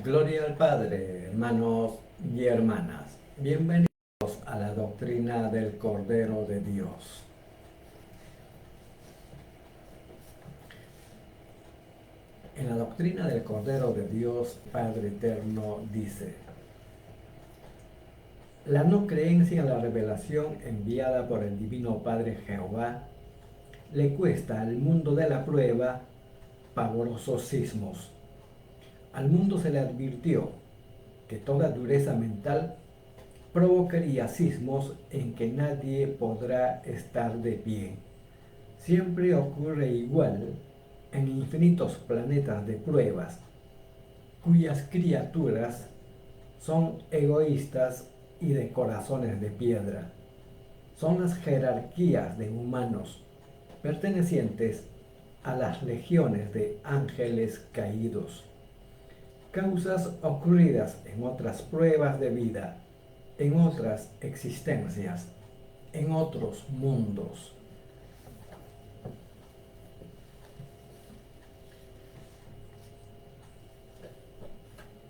Gloria al Padre, hermanos y hermanas. Bienvenidos a la doctrina del Cordero de Dios. En la doctrina del Cordero de Dios, Padre Eterno dice: la no creencia en la revelación enviada por el Divino Padre Jehová le cuesta al mundo de la prueba pavorosos sismos. Al mundo se le advirtió que toda dureza mental provocaría sismos en que nadie podrá estar de pie. Siempre ocurre igual en infinitos planetas de pruebas, cuyas criaturas son egoístas y de corazones de piedra. Son las jerarquías de humanos pertenecientes a las legiones de ángeles caídos. Causas ocurridas en otras pruebas de vida, en otras existencias, en otros mundos.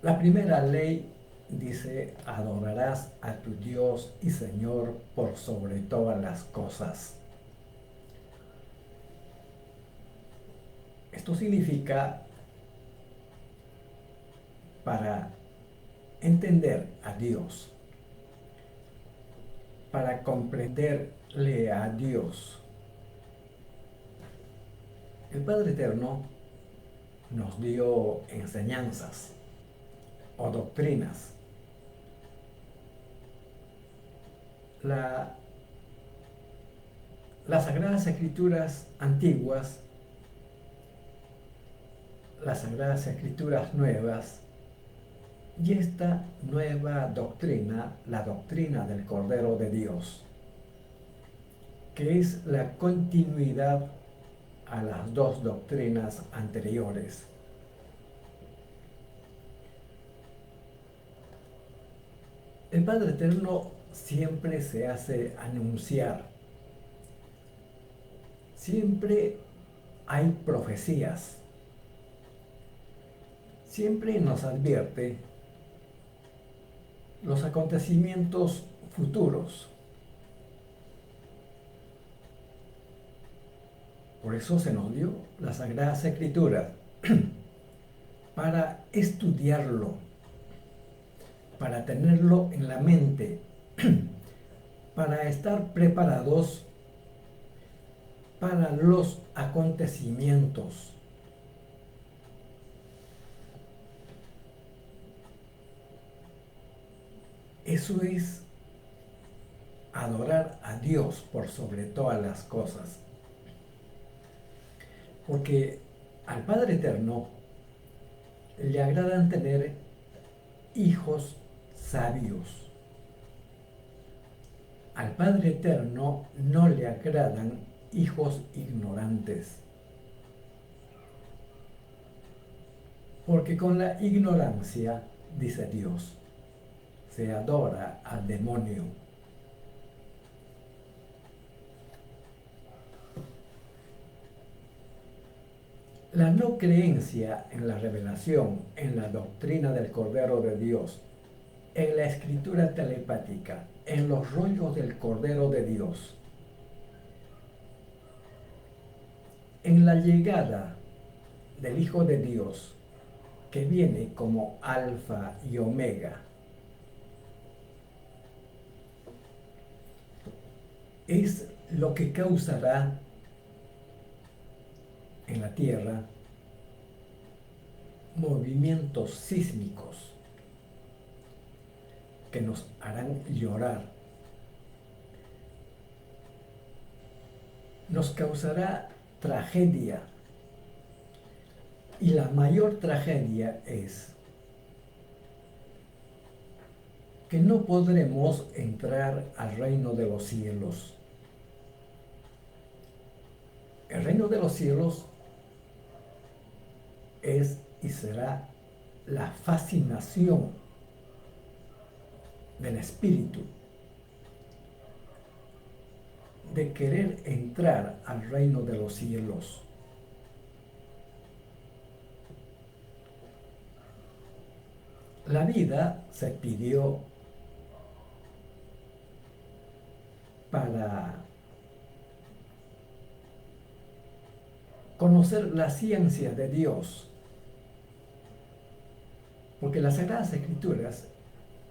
La primera ley dice: adorarás a tu Dios y Señor por sobre todas las cosas. Esto significa, para entender a Dios, para comprenderle a Dios, el Padre Eterno nos dio enseñanzas o doctrinas. Las Sagradas Escrituras antiguas, las Sagradas Escrituras nuevas y esta nueva doctrina, la doctrina del Cordero de Dios, que es la continuidad a las dos doctrinas anteriores. El Padre Eterno siempre se hace anunciar, siempre hay profecías, siempre nos advierte los acontecimientos futuros. Por eso se nos dio las Sagradas Escrituras, para estudiarlo, para tenerlo en la mente, para estar preparados para los acontecimientos. Eso es adorar a Dios por sobre todas las cosas. Porque al Padre Eterno le agradan tener hijos sabios. Al Padre Eterno no le agradan hijos ignorantes. Porque con la ignorancia, dice Dios, se adora al demonio. La no creencia en la revelación, en la doctrina del Cordero de Dios, en la escritura telepática, en los rollos del Cordero de Dios, en la llegada del Hijo de Dios, que viene como Alfa y Omega, es lo que causará en la tierra movimientos sísmicos que nos harán llorar, nos causará tragedia, y la mayor tragedia es que no podremos entrar al reino de los cielos. El reino de los cielos es y será la fascinación del espíritu de querer entrar al reino de los cielos. La vida se pidió para conocer la ciencia de Dios, porque las Sagradas Escrituras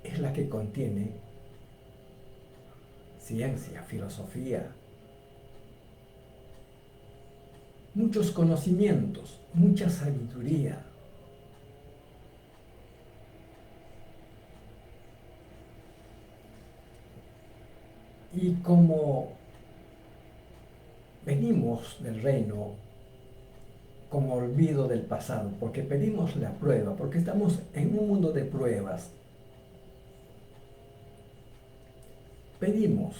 es la que contiene ciencia, filosofía, muchos conocimientos, mucha sabiduría. Y como venimos del reino con olvido del pasado, porque pedimos la prueba, porque estamos en un mundo de pruebas, pedimos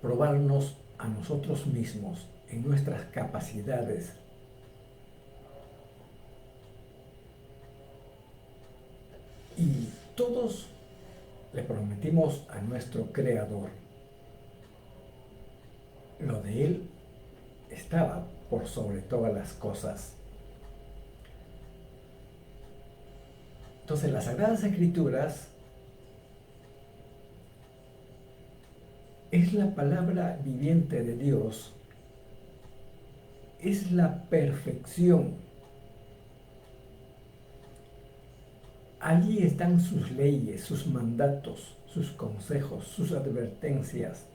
probarnos a nosotros mismos en nuestras capacidades. Y todos le prometimos a nuestro Creador. Lo de Él estaba por sobre todas las cosas. Entonces las Sagradas Escrituras es la palabra viviente de Dios, es la perfección. Allí están sus leyes, sus mandatos, sus consejos, sus advertencias.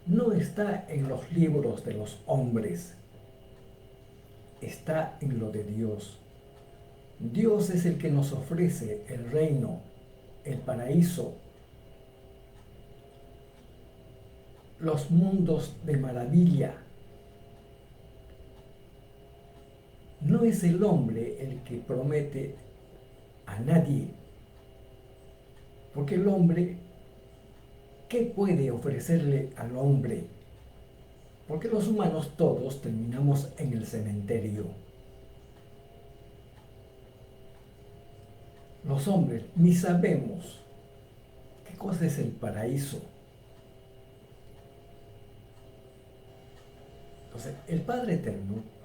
No está en los libros de los hombres, está en lo de Dios. Dios es el que nos ofrece el reino, el paraíso, los mundos de maravilla. No es el hombre el que promete a nadie, porque el hombre, ¿qué puede ofrecerle al hombre? Porque los humanos todos terminamos en el cementerio. Los hombres ni sabemos qué cosa es el paraíso. Entonces, el Padre Eterno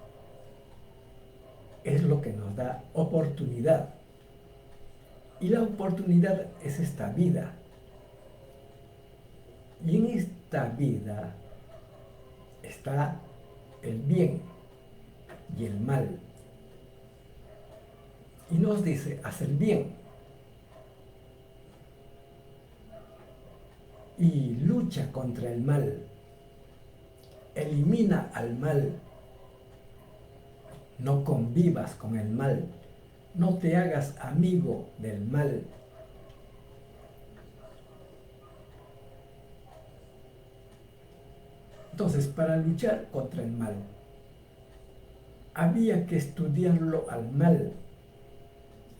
es lo que nos da oportunidad. Y la oportunidad es esta vida. Y en esta vida está el bien y el mal. Y nos dice, haz el bien. Y lucha contra el mal. Elimina al mal. No convivas con el mal. No te hagas amigo del mal. Entonces, para luchar contra el mal, había que estudiarlo al mal,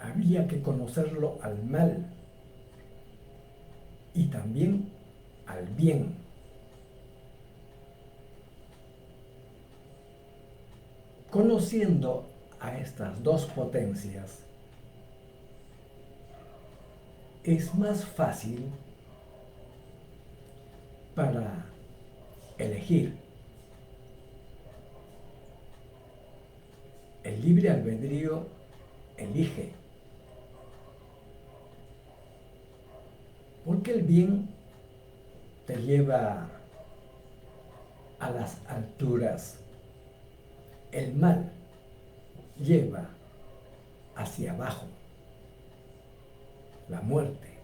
había que conocerlo al mal y también al bien. Conociendo a estas dos potencias, es más fácil para elegir. El libre albedrío elige. Porque el bien te lleva a las alturas. El mal lleva hacia abajo, la muerte.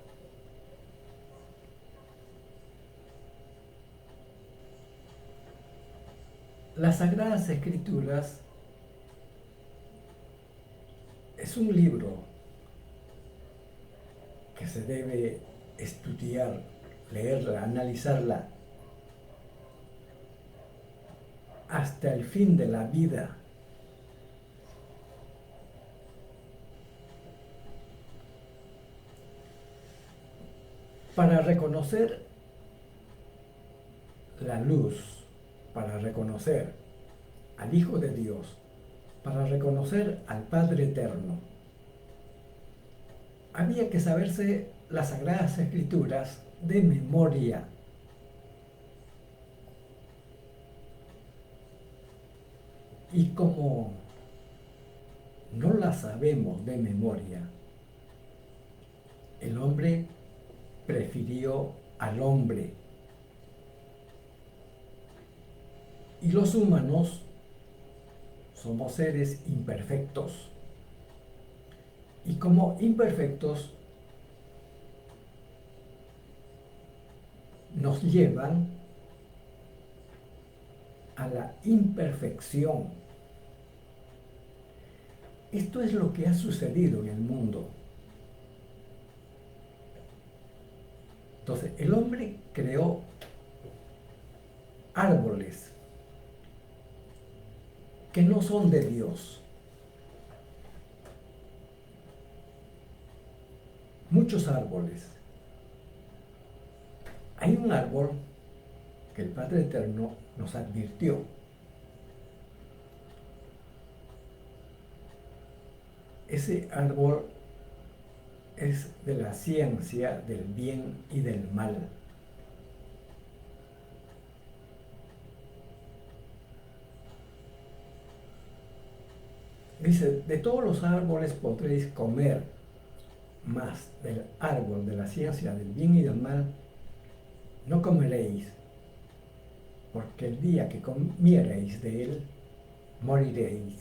Las Sagradas Escrituras es un libro que se debe estudiar, leerla, analizarla hasta el fin de la vida. Para reconocer la luz, para reconocer al Hijo de Dios, para reconocer al Padre Eterno, había que saberse las Sagradas Escrituras de memoria. Y como no la sabemos de memoria. El hombre prefirió al hombre. Y los humanos somos seres imperfectos. Y como imperfectos nos llevan a la imperfección. Esto es lo que ha sucedido en el mundo. Entonces, el hombre creó árboles que no son de Dios. Muchos árboles. Hay un árbol que el Padre Eterno nos advirtió. Ese árbol es de la ciencia del bien y del mal. Dice, de todos los árboles podréis comer, mas del árbol de la ciencia del bien y del mal no comeréis, porque el día que comiereis de él, moriréis.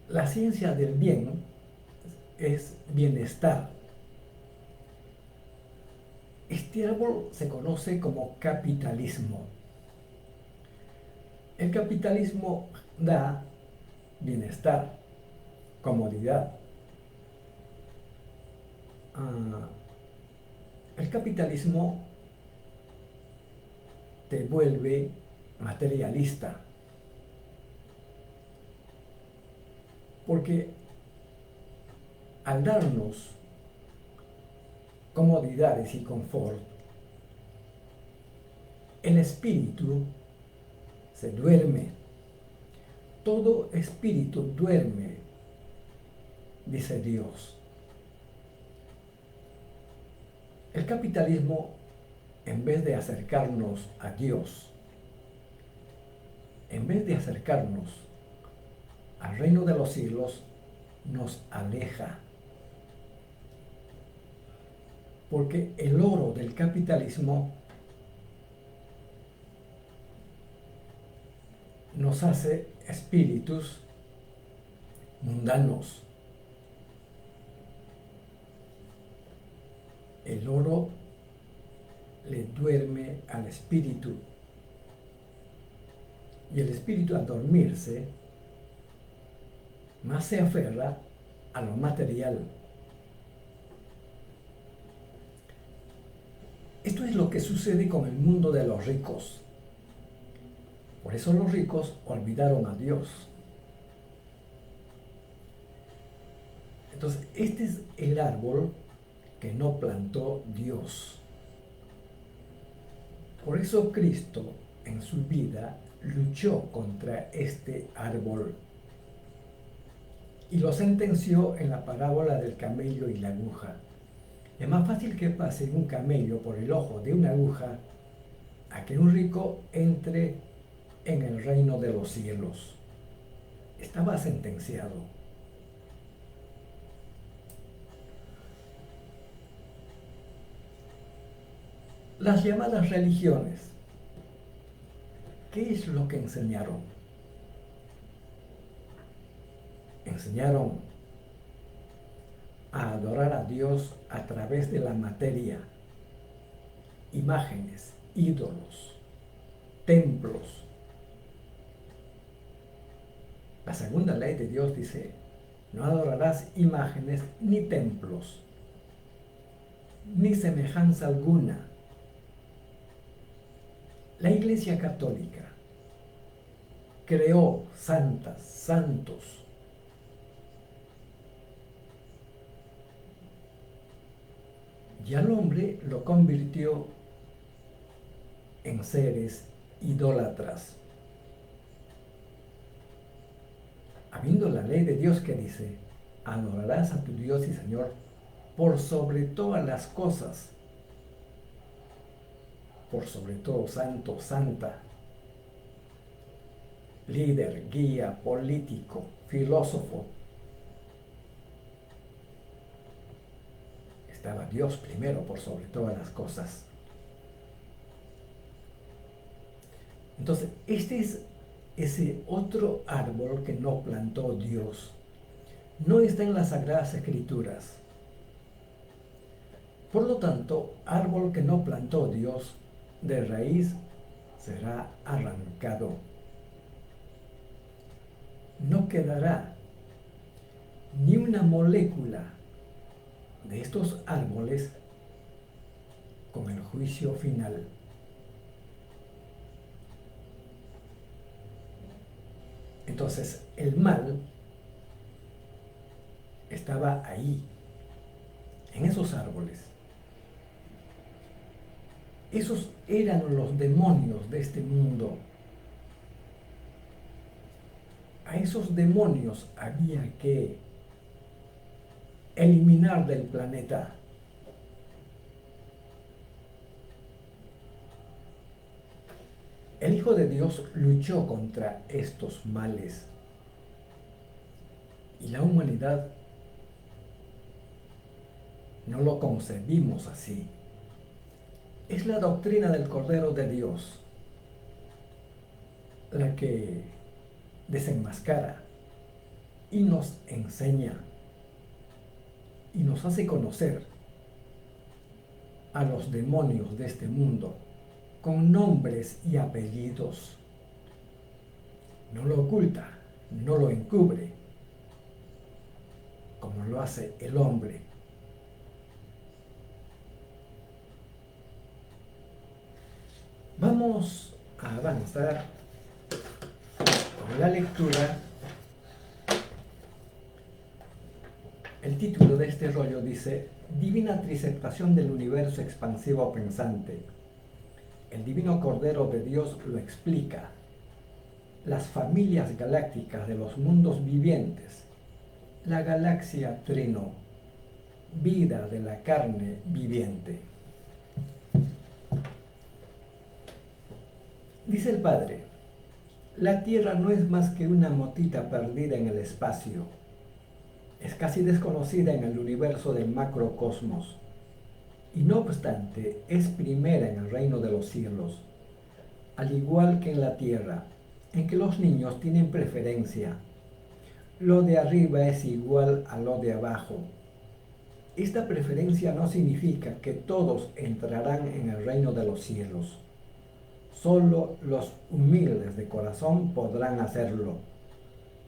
La ciencia del bien es bienestar. Este árbol se conoce como capitalismo. El capitalismo da bienestar, comodidad. El capitalismo te vuelve materialista, porque al darnos comodidades y confort, el espíritu se duerme. Todo espíritu duerme, dice Dios. El capitalismo, en vez de acercarnos a Dios, en vez de acercarnos al reino de los cielos, nos aleja. Porque el oro del capitalismo nos hace espíritus mundanos. El oro le duerme al espíritu. Y el espíritu, al dormirse, más se aferra a lo material. Esto es lo que sucede con el mundo de los ricos. Por eso los ricos olvidaron a Dios. Entonces, este es el árbol que no plantó Dios. Por eso Cristo, en su vida, luchó contra este árbol y lo sentenció en la parábola del camello y la aguja. Es más fácil que pase un camello por el ojo de una aguja a que un rico entre en el reino de los cielos. Estaba sentenciado. Las llamadas religiones, ¿qué es lo que enseñaron? Enseñaron a adorar a Dios a través de la materia, imágenes, ídolos, templos. La segunda ley de Dios dice, no adorarás imágenes ni templos, ni semejanza alguna. La Iglesia Católica creó santas, santos, y al hombre lo convirtió en seres idólatras. Habiendo la ley de Dios que dice, adorarás a tu Dios y Señor por sobre todas las cosas, por sobre todo santo, santa. líder, guía, político, filósofo. Estaba Dios primero por sobre todas las cosas. Entonces, este es ese otro árbol que no plantó Dios. No está en las Sagradas Escrituras. Por lo tanto, árbol que no plantó Dios, de raíz será arrancado. No quedará ni una molécula de estos árboles con el juicio final. Entonces, el mal estaba ahí, en esos árboles. Esos eran los demonios de este mundo. A esos demonios había que eliminar del planeta. El Hijo de Dios luchó contra estos males y la humanidad no lo concebimos así. Es la doctrina del Cordero de Dios la que desenmascara y nos enseña y nos hace conocer a los demonios de este mundo con nombres y apellidos. No lo oculta, no lo encubre, como lo hace el hombre. Vamos a avanzar con la lectura. El título de este rollo dice: Divina triceptación del universo expansivo pensante. El divino Cordero de Dios lo explica. Las familias galácticas de los mundos vivientes, la galaxia Trino, vida de la carne viviente. Dice el Padre: la Tierra no es más que una motita perdida en el espacio. Es casi desconocida en el universo del macrocosmos. Y no obstante, es primera en el reino de los cielos, al igual que en la tierra, en que los niños tienen preferencia. Lo de arriba es igual a lo de abajo. Esta preferencia no significa que todos entrarán en el reino de los cielos. Solo los humildes de corazón podrán hacerlo.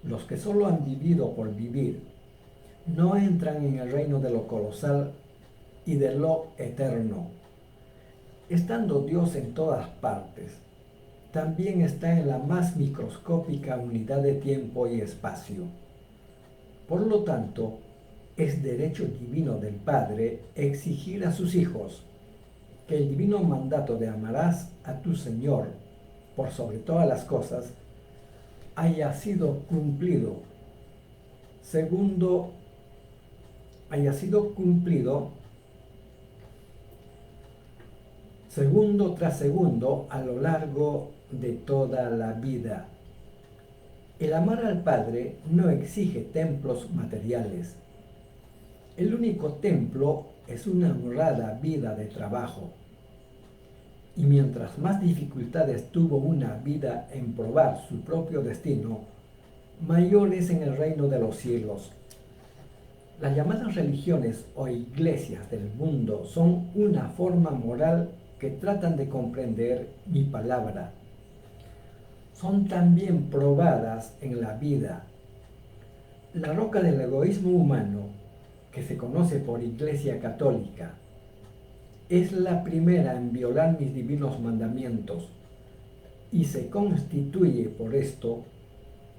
Los que solo han vivido por vivir no entran en el reino de lo colosal y de lo eterno. Estando Dios en todas partes, también está en la más microscópica unidad de tiempo y espacio. Por lo tanto, es derecho divino del Padre exigir a sus hijos que el divino mandato de amarás a tu Señor por sobre todas las cosas haya sido cumplido segundo tras segundo a lo largo de toda la vida. El amar al Padre no exige templos materiales. El único templo es una honrada vida de trabajo. Y mientras más dificultades tuvo una vida en probar su propio destino, mayor es en el reino de los cielos. Las llamadas religiones o iglesias del mundo son una forma moral que tratan de comprender mi palabra. Son también probadas en la vida. La roca del egoísmo humano, que se conoce por Iglesia Católica, es la primera en violar mis divinos mandamientos y se constituye por esto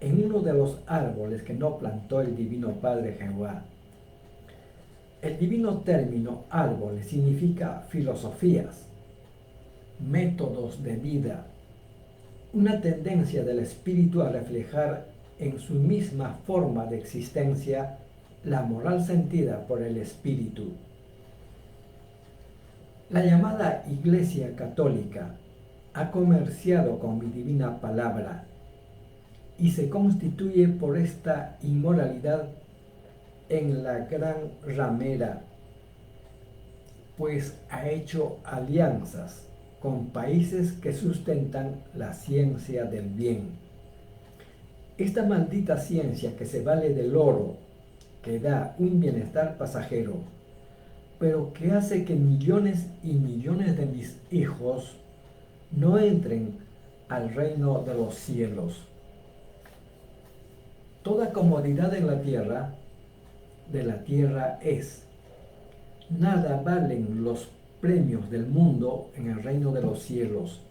en uno de los árboles que no plantó el Divino Padre Jehová. El divino término árboles significa filosofías, métodos de vida, una tendencia del espíritu a reflejar en su misma forma de existencia la moral sentida por el espíritu. La llamada Iglesia Católica ha comerciado con mi divina palabra. y se constituye por esta inmoralidad en la gran ramera, pues ha hecho alianzas con países que sustentan la ciencia del bien. Esta maldita ciencia que se vale del oro, que da un bienestar pasajero, pero que hace que millones y millones de mis hijos no entren al reino de los cielos. Toda comodidad de la tierra es. Nada valen los premios del mundo en el reino de los cielos.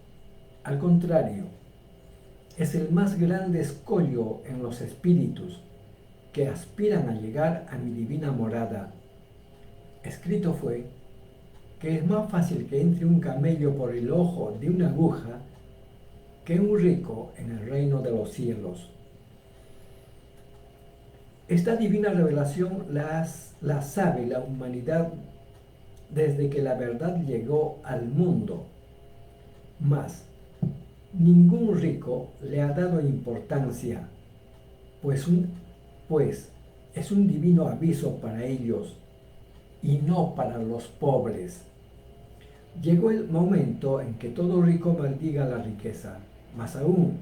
Al contrario, es el más grande escollo en los espíritus que aspiran a llegar a mi divina morada. Escrito fue que es más fácil que entre un camello por el ojo de una aguja que un rico en el reino de los cielos. Esta divina revelación la sabe la humanidad desde que la verdad llegó al mundo. Mas ningún rico le ha dado importancia, pues es un divino aviso para ellos y no para los pobres. Llegó el momento en que todo rico maldiga la riqueza, más aún,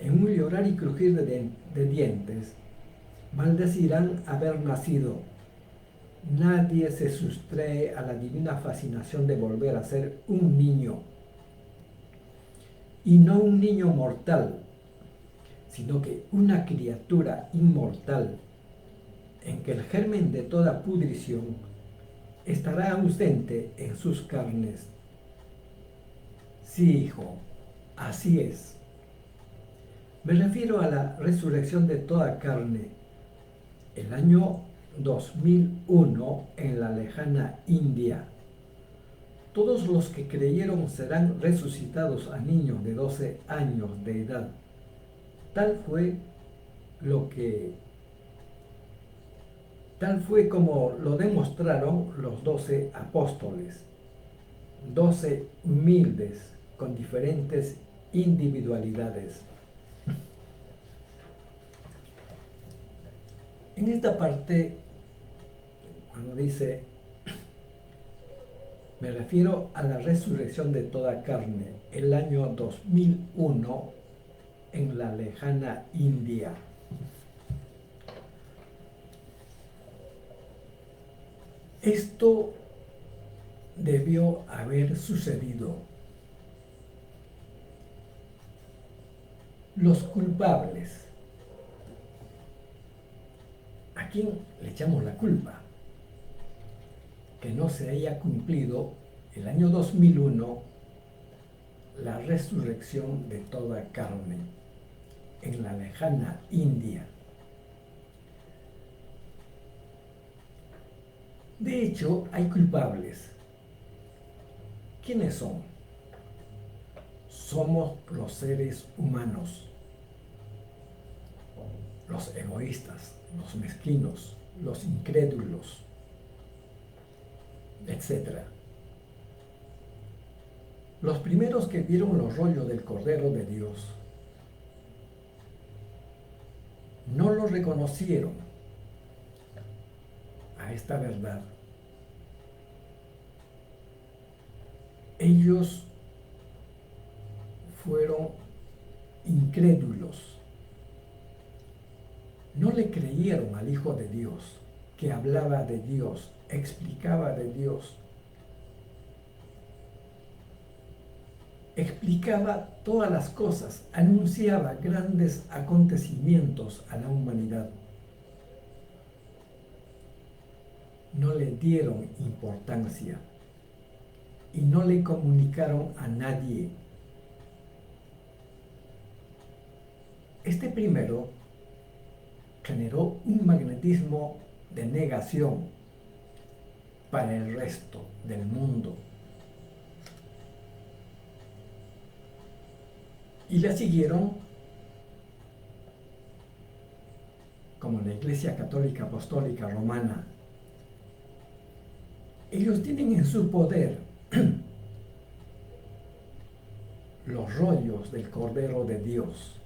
en un llorar y crujir de dientes, maldecirán haber nacido. Nadie se sustrae a la divina fascinación de volver a ser un niño. Y no un niño mortal, sino que una criatura inmortal, en que el germen de toda pudrición estará ausente en sus carnes. Sí, hijo, así es. Me refiero a la resurrección de toda carne. El año 2001 en la lejana India. Todos los que creyeron serán resucitados a niños de 12 años de edad. Tal fue como lo demostraron los 12 apóstoles, 12 humildes con diferentes individualidades. En esta parte, cuando dice, me refiero a la resurrección de toda carne, el año 2001 en la lejana India. Esto debió haber sucedido. Los culpables. ¿A quién le echamos la culpa? Que no se haya cumplido el año 2001 la resurrección de toda carne en la lejana India. De hecho, hay culpables. ¿Quiénes son? Somos los seres humanos, los egoístas, los mezquinos, los incrédulos, etc. Los primeros que vieron los rollos del Cordero de Dios no lo reconocieron a esta verdad. Ellos fueron incrédulos. No le creyeron al Hijo de Dios, que hablaba de Dios, explicaba de Dios. Explicaba todas las cosas, anunciaba grandes acontecimientos a la humanidad. No le dieron importancia y no le comunicaron a nadie. Este primero generó un magnetismo de negación para el resto del mundo. Y le siguieron como la Iglesia Católica Apostólica Romana. Ellos tienen en su poder los rollos del Cordero de Dios.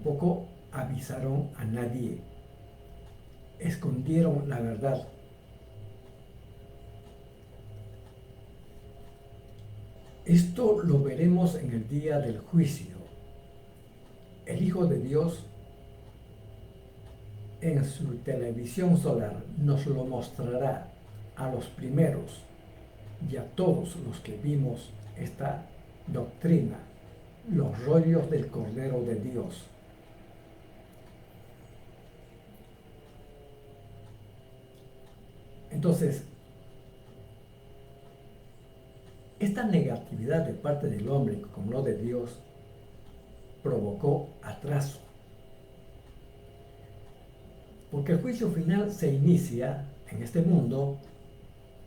tampoco avisaron a nadie. Escondieron la verdad. Esto lo veremos en el día del juicio. El Hijo de Dios en su televisión solar nos lo mostrará a los primeros y a todos los que vimos esta doctrina, los rollos del Cordero de Dios. Entonces, esta negatividad de parte del hombre como no de Dios provocó atraso. Porque el juicio final se inicia en este mundo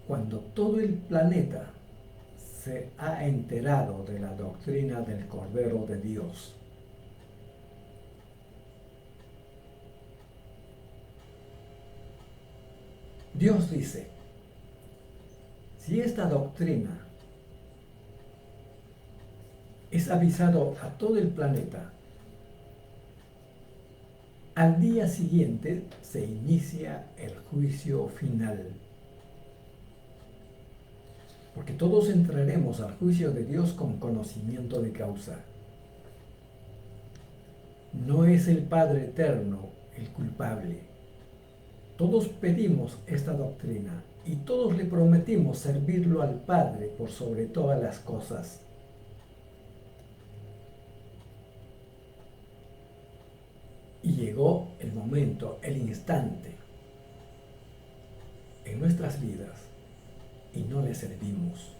cuando todo el planeta se ha enterado de la doctrina del Cordero de Dios. Dios dice, si esta doctrina es avisado a todo el planeta, al día siguiente se inicia el juicio final. Porque todos entraremos al juicio de Dios con conocimiento de causa. No es el Padre Eterno el culpable. Todos pedimos esta doctrina y todos le prometimos servirlo al Padre por sobre todas las cosas. Y llegó el momento, el instante en nuestras vidas y no le servimos.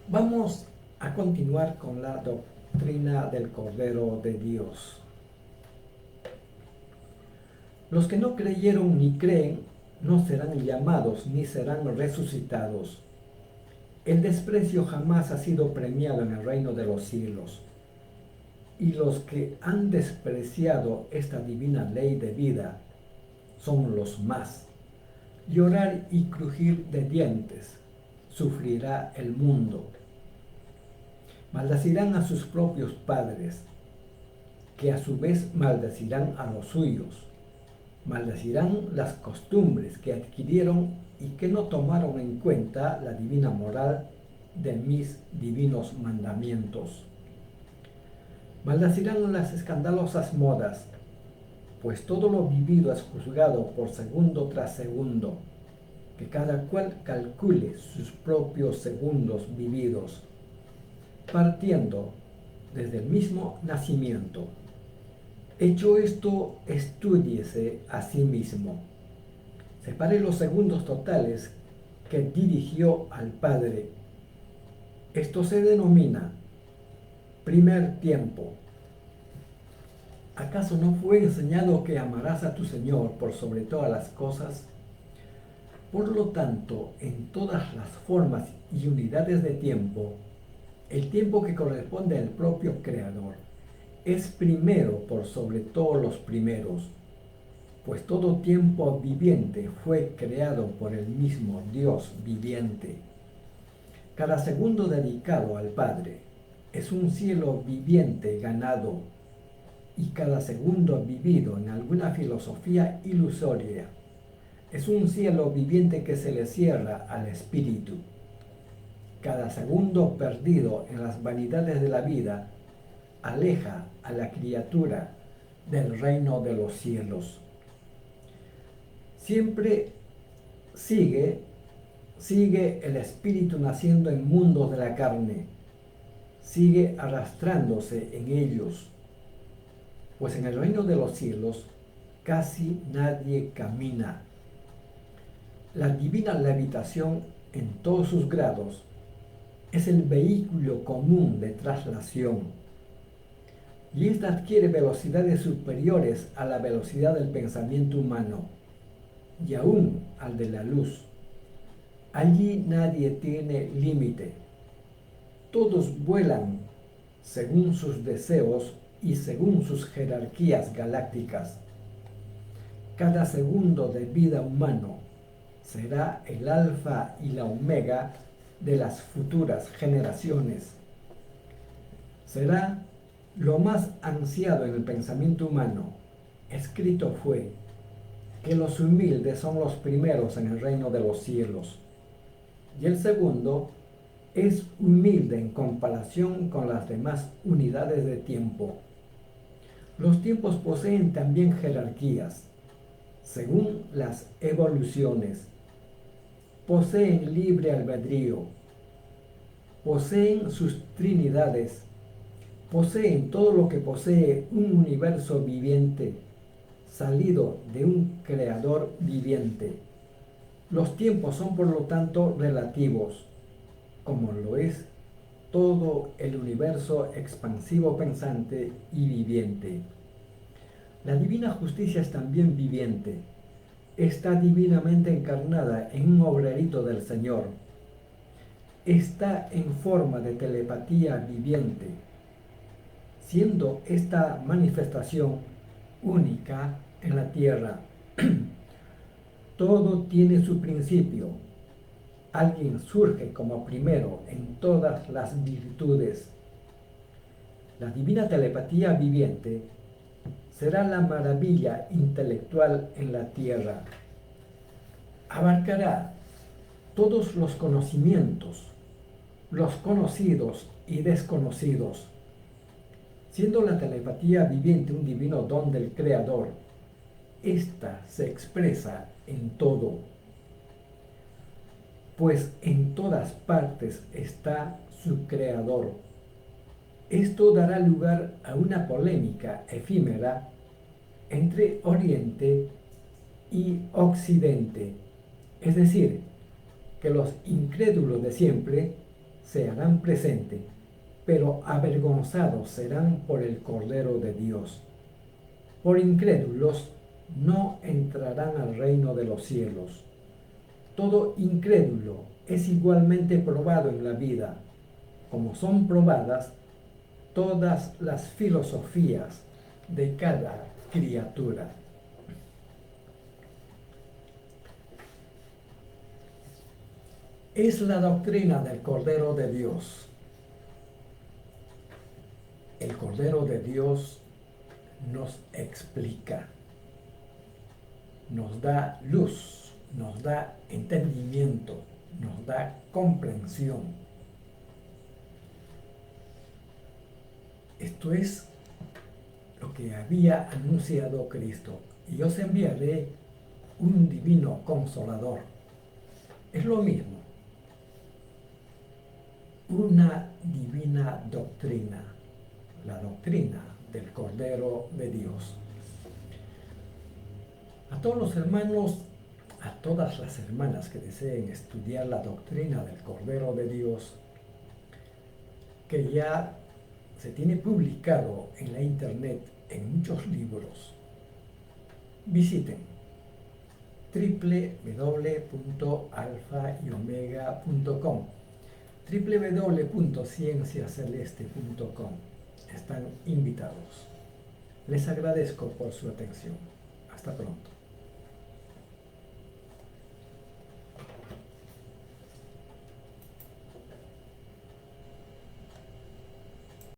Vamos a continuar con la doctrina del Cordero de Dios. Los que no creyeron ni creen no serán llamados ni serán resucitados. El desprecio jamás ha sido premiado en el reino de los cielos. Y los que han despreciado esta divina ley de vida son los más. Llorar y crujir de dientes sufrirá el mundo. Maldecirán a sus propios padres, que a su vez maldecirán a los suyos. Maldecirán las costumbres que adquirieron y que no tomaron en cuenta la divina moral de mis divinos mandamientos. Maldecirán las escandalosas modas, pues todo lo vivido es juzgado por segundo tras segundo, que cada cual calcule sus propios segundos vividos, partiendo desde el mismo nacimiento. Hecho esto, estúdiese a sí mismo. Separe los segundos totales que dirigió al Padre. Esto se denomina primer tiempo. ¿Acaso no fue enseñado que amarás a tu Señor por sobre todas las cosas? Por lo tanto, en todas las formas y unidades de tiempo, el tiempo que corresponde al propio Creador es primero por sobre todos los primeros, pues todo tiempo viviente fue creado por el mismo Dios viviente. Cada segundo dedicado al Padre es un cielo viviente ganado, y cada segundo vivido en alguna filosofía ilusoria es un cielo viviente que se le cierra al espíritu. Cada segundo perdido en las vanidades de la vida aleja a la criatura del reino de los cielos. Siempre sigue el espíritu naciendo en mundos de la carne, sigue arrastrándose en ellos, pues en el reino de los cielos casi nadie camina. La divina levitación en todos sus grados es el vehículo común de traslación, y ésta adquiere velocidades superiores a la velocidad del pensamiento humano y aún al de la luz. Allí nadie tiene límite. Todos vuelan según sus deseos y según sus jerarquías galácticas. Cada segundo de vida humano será el alfa y la omega de las futuras generaciones. será lo más ansiado en el pensamiento humano. Escrito fue que los humildes son los primeros en el reino de los cielos. Y el segundo es humilde en comparación con las demás unidades de tiempo. Los tiempos poseen también jerarquías, según las evoluciones. Poseen libre albedrío, poseen sus trinidades, poseen todo lo que posee un universo viviente, salido de un creador viviente. Los tiempos son por lo tanto relativos, como lo es todo el universo expansivo pensante y viviente. La divina justicia es también viviente. Está divinamente encarnada en un obrerito del Señor. Está en forma de telepatía viviente, siendo esta manifestación única en la tierra. Todo tiene su principio. Alguien surge como primero en todas las virtudes. La divina telepatía viviente será la maravilla intelectual en la tierra. Abarcará todos los conocimientos, los conocidos y desconocidos. Siendo la telepatía viviente un divino don del Creador, ésta se expresa en todo, pues en todas partes está su Creador. Esto dará lugar a una polémica efímera entre Oriente y Occidente, es decir, que los incrédulos de siempre se harán presente, pero avergonzados serán por el Cordero de Dios. Por incrédulos no entrarán al reino de los cielos. Todo incrédulo es igualmente probado en la vida, como son probadas todas las filosofías de cada criatura. Es la doctrina del Cordero de Dios. El Cordero de Dios nos explica, nos da luz, nos da entendimiento, nos da comprensión. Esto es lo que había anunciado Cristo. Y os enviaré un divino consolador. Es lo mismo. Una divina doctrina. La doctrina del Cordero de Dios. A todos los hermanos, a todas las hermanas que deseen estudiar la doctrina del Cordero de Dios, que ya se tiene publicado en la internet en muchos libros, visiten www.alfayomega.com, www.cienciaceleste.com. Están invitados. Les agradezco por su atención. Hasta pronto.